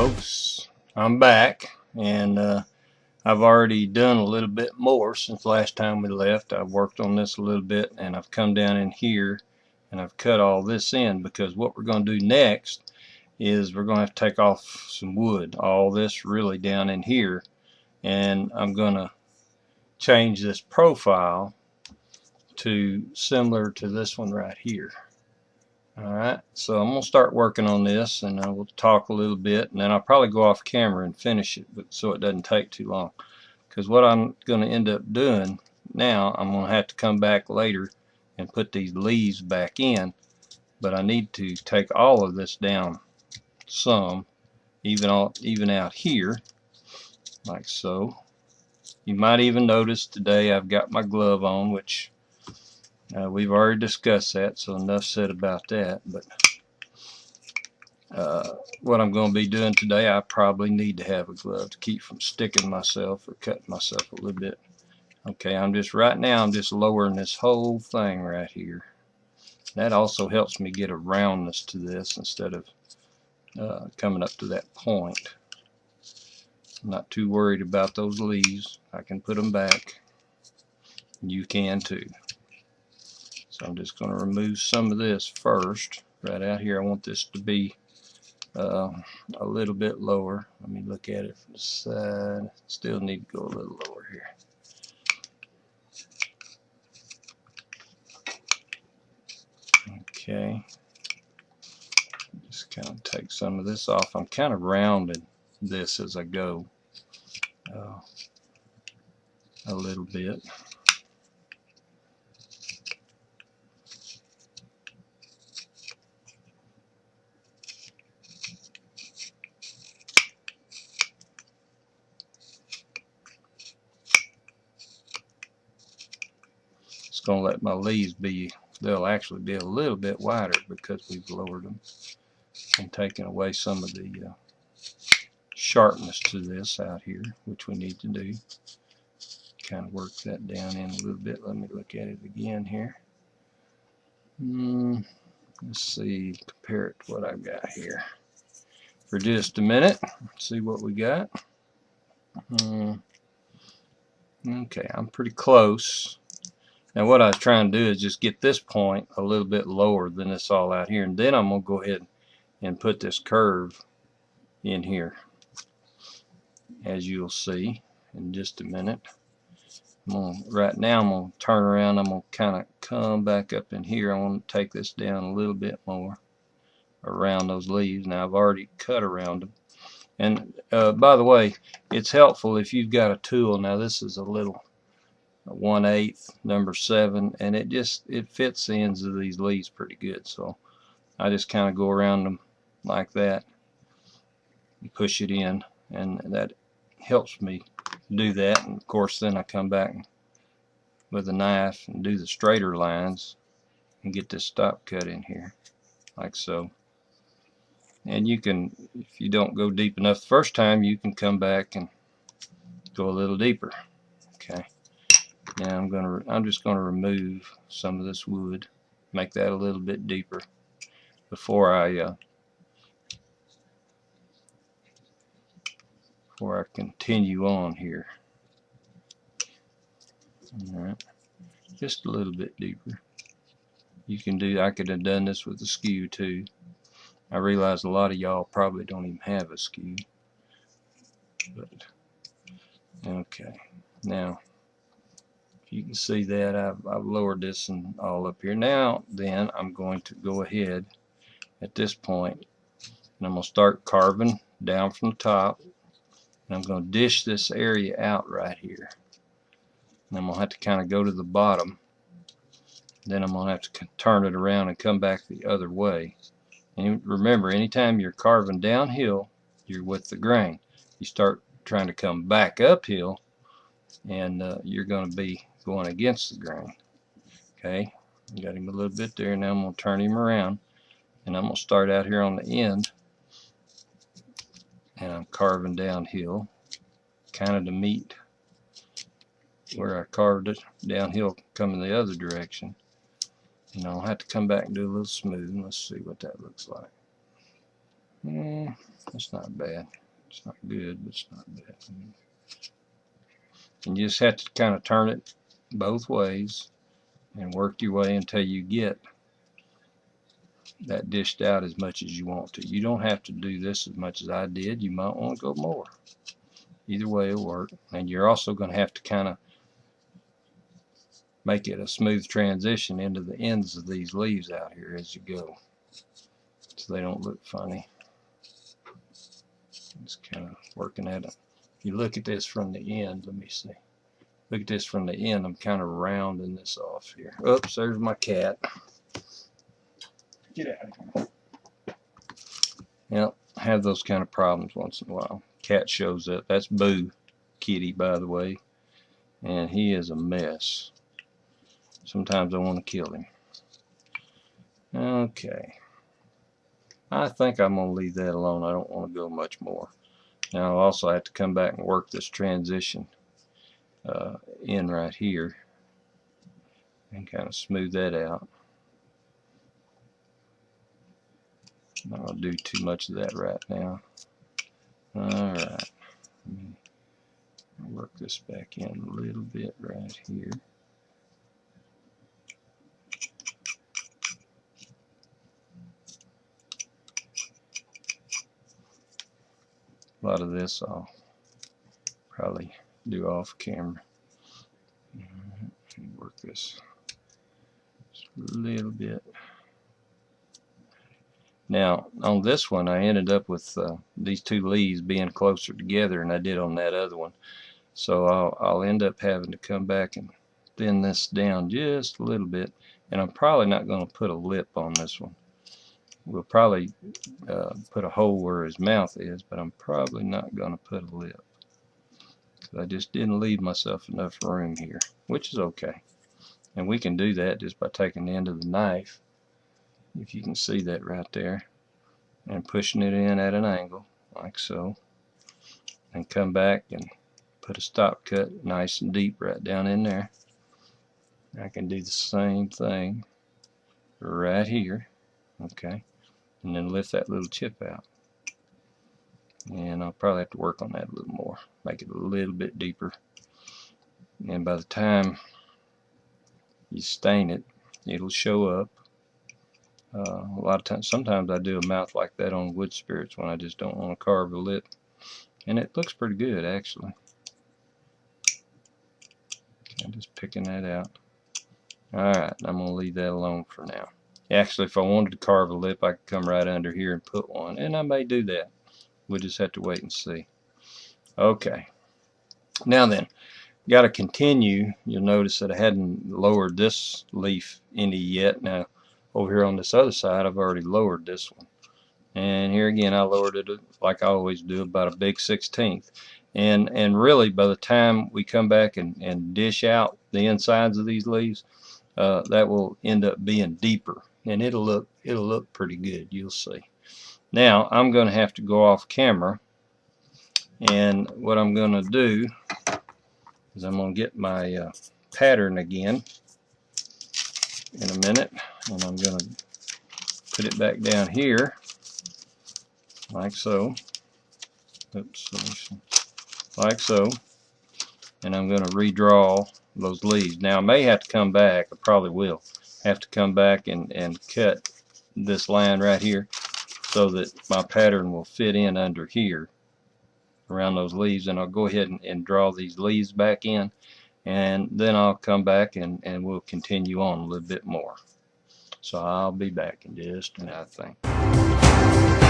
folks, I'm back, and I've already done a little bit more since last time we left. I've worked on this a little bit, and I've come down in here and I've cut all this in, because what we're going to do next is we're going to have to take off some wood, all this really down in here, and I'm going to change this profile to similar to this one right here. Alright, so I'm going to start working on this, and I will talk a little bit, and then I'll probably go off camera and finish it, but so it doesn't take too long. Because what I'm going to end up doing now, I'm going to have to come back later and put these leaves back in, but I need to take all of this down some, even out here, like so. You might even notice today I've got my glove on, which we've already discussed that, so enough said about that. But what I'm going to be doing today, I probably need to have a glove to keep from sticking myself or cutting myself a little bit. Okay, I'm just lowering this whole thing right here. That also helps me get a roundness to this instead of coming up to that point. I'm not too worried about those leaves. I can put them back. You can too. So I'm just going to remove some of this first. Right out here, I want this to be a little bit lower. Let me look at it from the side. Still need to go a little lower here. Okay. Just kind of take some of this off. I'm kind of rounding this as I go a little bit. It's going to let my leaves be, they'll actually be a little bit wider because we've lowered them and taken away some of the sharpness to this out here, which we need to do. Kind of work that down in a little bit. Let me look at it again here. Let's see, compare it to what I've got here for just a minute. See what we got. Okay, I'm pretty close. Now what I was trying to do is just get this point a little bit lower than this all out here, and then I'm going to go ahead and put this curve in here, as you'll see in just a minute. Right now I'm going to turn around. I'm going to kind of come back up in here. I want to take this down a little bit more around those leaves. Now I've already cut around them. And by the way, it's helpful if you've got a tool. Now this is a little 1/8 number 7, and it fits the ends of these leaves pretty good. So I just kind of go around them like that and push it in, and that helps me do that. And of course then I come back with a knife and do the straighter lines and get this stop cut in here like so. And you can, if you don't go deep enough the first time, you can come back and go a little deeper. Okay, now I'm just gonna remove some of this wood, make that a little bit deeper before I continue on here. Alright, just a little bit deeper. You can do, I could have done this with a skew too. I realize a lot of y'all probably don't even have a skew, but okay. Now you can see that I've lowered this and all up here. Now then I'm going to go ahead at this point, and I'm going to start carving down from the top, and I'm going to dish this area out right here, and I'm going to have to kind of go to the bottom. Then I'm going to have to turn it around and come back the other way. And remember, anytime you're carving downhill, you're with the grain. You start trying to come back uphill, and you're going to be going against the grain. Okay, got him a little bit there. Now I'm going to turn him around, and I'm going to start out here on the end, and I'm carving downhill, kind of to meet where I carved it downhill, coming the other direction. And I'll have to come back and do a little smooth. Let's see what that looks like. That's not bad. It's not good, but it's not bad. And you just have to kind of turn it both ways and work your way until you get that dished out as much as you want to. You don't have to do this as much as I did. You might want to go more. Either way it'll work. And you're also going to have to kind of make it a smooth transition into the ends of these leaves out here as you go, so they don't look funny. Just kind of working at it. If you look at this from the end, let me see. Look at this from the end. I'm kind of rounding this off here. Oops, there's my cat. Get out of here. Yep, I have those kind of problems once in a while. Cat shows up. That's Boo Kitty, by the way, and he is a mess. Sometimes I want to kill him. Okay, I think I'm going to leave that alone. I don't want to go much more. Now I'll also have to come back and work this transition in right here and kind of smooth that out. I'm not going to do too much of that right now. Alright, let me work this back in a little bit right here. A lot of this I'll probably do off camera. Work this just a little bit. Now on this one I ended up with these two leaves being closer together than I did on that other one, so I'll end up having to come back and thin this down just a little bit, and I'm probably not going to put a lip on this one. We'll probably put a hole where his mouth is, but I'm probably not going to put a lip because I just didn't leave myself enough room here, which is okay. And we can do that just by taking the end of the knife, if you can see that right there, and pushing it in at an angle like so, and come back and put a stop cut nice and deep right down in there. I can do the same thing right here, okay, and then lift that little chip out. And I'll probably have to work on that a little more, make it a little bit deeper, and by the time you stain it, it'll show up. A lot of times, sometimes I do a mouth like that on wood spirits when I just don't want to carve a lip, and it looks pretty good actually. I'm just picking that out. Alright, I'm going to leave that alone for now. Actually, if I wanted to carve a lip, I could come right under here and put one, and I may do that. We'll just have to wait and see. Okay, now then, got to continue. You'll notice that I hadn't lowered this leaf any yet. Now over here on this other side I've already lowered this one, and here again I lowered it like I always do, about a big 1/16. And really by the time we come back and dish out the insides of these leaves, that will end up being deeper, and it'll look pretty good. You'll see. Now I'm going to have to go off camera, and what I'm going to do is I'm going to get my pattern again in a minute, and I'm going to put it back down here like so. Oops, like so, and I'm going to redraw those leaves. Now I may have to come back, I probably will have to come back and cut this line right here so that my pattern will fit in under here around those leaves, and I'll go ahead and draw these leaves back in, and then I'll come back and we'll continue on a little bit more. So I'll be back in just a minute, I think.